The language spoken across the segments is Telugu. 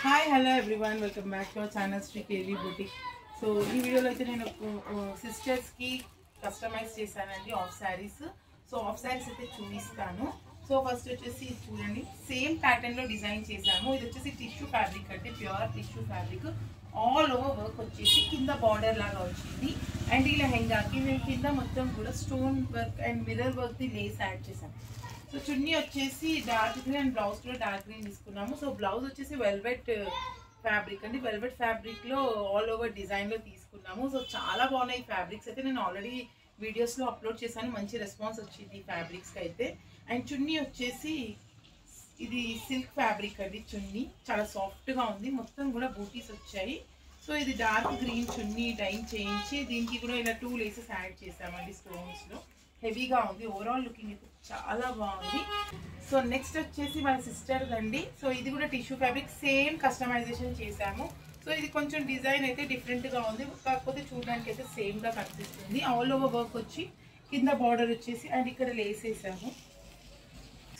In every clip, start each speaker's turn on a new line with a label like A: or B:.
A: Hi hello everyone welcome back to our channel Shri KV boutique. So ఈ వీడియోలో అయితే నేను సిస్టర్స్కి కస్టమైజ్ చేశానండి half saris. So half saris అయితే చూపిస్తాను. సో ఫస్ట్ వచ్చేసి చూడండి, సేమ్ ప్యాటర్న్లో డిజైన్ చేశాము. ఇది వచ్చేసి టిష్యూ ఫ్యాబ్రిక్ అంటే pure tissue fabric. All over work వచ్చేసి కింద బార్డర్ లాగా వచ్చింది. అండ్ ఈ లెహెంగాకి మేము కింద మొత్తం కూడా స్టోన్ వర్క్ అండ్ మిర్రర్ వర్క్ది లేస్ యాడ్ చేసాము. సో చున్నీ వచ్చేసి డార్క్ గ్రీన్ అండ్ బ్లౌజ్ కూడా డార్క్ గ్రీన్ తీసుకున్నాము. సో బ్లౌజ్ వచ్చేసి వెల్వెట్ ఫ్యాబ్రిక్ అండి. వెల్వెట్ ఫ్యాబ్రిక్లో ఆల్ ఓవర్ డిజైన్లో తీసుకున్నాము. సో చాలా బాగున్నాయి ఫ్యాబ్రిక్స్ అయితే. నేను ఆల్రెడీ వీడియోస్లో అప్లోడ్ చేశాను, మంచి రెస్పాన్స్ వచ్చింది ఈ ఫ్యాబ్రిక్స్కి అయితే. అండ్ చున్నీ వచ్చేసి ఇది సిల్క్ ఫ్యాబ్రిక్ అండి. చున్నీ చాలా సాఫ్ట్గా ఉంది, మొత్తం కూడా బూటీస్ వచ్చాయి. సో ఇది డార్క్ గ్రీన్ చున్నీ డైన్ చేయించి దీనికి కూడా ఇలా 2 లేసెస్ యాడ్ చేసామండి స్టోన్స్లో. హెవీగా ఉంది, ఓవరాల్ లుకింగ్ అయితే చాలా బాగుంది. సో నెక్స్ట్ వచ్చేసి మన సిస్టర్ అండి. సో ఇది కూడా టిష్యూ ఫ్యాబ్రిక్, సేమ్ కస్టమైజేషన్ చేసాము. సో ఇది కొంచెం డిజైన్ అయితే డిఫరెంట్గా ఉంది, కాకపోతే చూడడానికి అయితే సేమ్గా కనిపిస్తుంది. ఆల్ ఓవర్ వర్క్ వచ్చి కింద బార్డర్ వచ్చేసి అండ్ ఇక్కడ లేస్ వేసాము.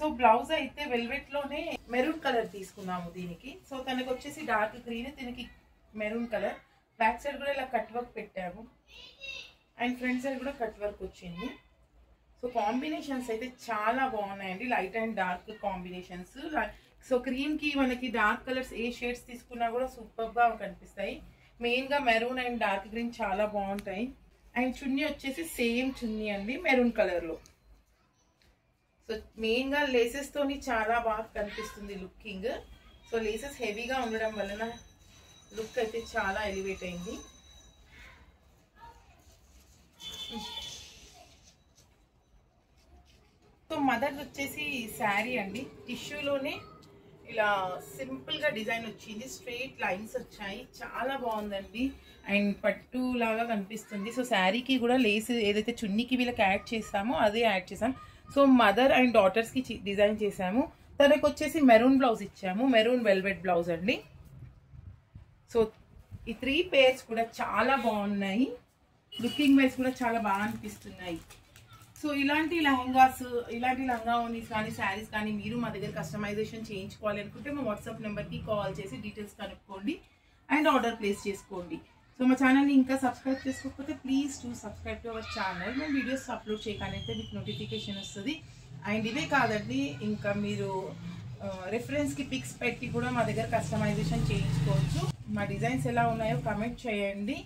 A: సో బ్లౌజ్ అయితే వెల్వెట్లోనే మెరూన్ కలర్ తీసుకున్నాము దీనికి. సో తనకు వచ్చేసి డార్క్ గ్రీన్, దీనికి మెరూన్ కలర్. బ్యాక్ సైడ్ కూడా ఇలా కట్ వర్క్ పెట్టాము అండ్ ఫ్రంట్ సైడ్ కూడా కట్ వర్క్ వచ్చింది. సో కాంబినేషన్స్ అయితే చాలా బాగున్నాయండి, light and dark combinations. So క్రీమ్కి మనకి డార్క్ కలర్స్ ఏ షేడ్స్ తీసుకున్నా కూడా సూపర్గా కనిపిస్తాయి. మెయిన్గా మెరూన్ అండ్ డార్క్ గ్రీన్ చాలా బాగుంటాయి. అండ్ చున్నీ వచ్చేసి సేమ్ చున్నీ అండి, మెరూన్ కలర్లో. సో మెయిన్గా లేసెస్తోని చాలా బాగా కనిపిస్తుంది లుకింగ్. సో లేసెస్ హెవీగా ఉండడం వలన లుక్ అయితే చాలా ఎలివేట్ అయింది. సో మదర్ వచ్చేసి శారీ అండి, టిష్యూలోనే ఇలా సింపుల్గా డిజైన్ వచ్చింది, స్ట్రైట్ లైన్స్ వచ్చాయి, చాలా బాగుందండి. అండ్ పట్టు లాగా కనిపిస్తుంది. సో శారీకి కూడా లేస్ ఏదైతే చున్నీకి వీళ్ళకి యాడ్ చేసామో అదే యాడ్ చేసాం. సో మదర్ అండ్ డాటర్స్కి డిజైన్ చేసాము. తనకు వచ్చేసి మెరూన్ బ్లౌజ్ ఇచ్చాము, మెరూన్ వెల్వెట్ బ్లౌజ్ అండి. సో ఈ 3 పేర్స్ కూడా చాలా బాగున్నాయి, లుకింగ్ వైజ్ కూడా చాలా బాగా అనిపిస్తున్నాయి. సో ఇలాంటి లెహంగాస్, ఇలాంటి లంగా ఓనీస్ కానీ శారీస్ కానీ మీరు మా దగ్గర కస్టమైజేషన్ చేయించుకోవాలి అనుకుంటే మా వాట్సాప్ నెంబర్కి కాల్ చేసి డీటెయిల్స్ కనుక్కోండి అండ్ ఆర్డర్ ప్లేస్ చేసుకోండి. సో మా ఛానల్ని ఇంకా సబ్స్క్రైబ్ చేసుకోకపోతే please to subscribe to our channel. మేము వీడియోస్ అప్లోడ్ చేయగానైతే మీకు నోటిఫికేషన్ వస్తుంది. అండ్ ఇవే కాదండి, ఇంకా మీరు రెఫరెన్స్కి పిక్స్ పెట్టి కూడా మా దగ్గర కస్టమైజేషన్ చేయించుకోవచ్చు. మా డిజైన్స్ ఎలా ఉన్నాయో కమెంట్ చేయండి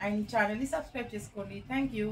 A: అండ్ ఛానల్ని సబ్స్క్రైబ్ చేసుకోండి. Thank you.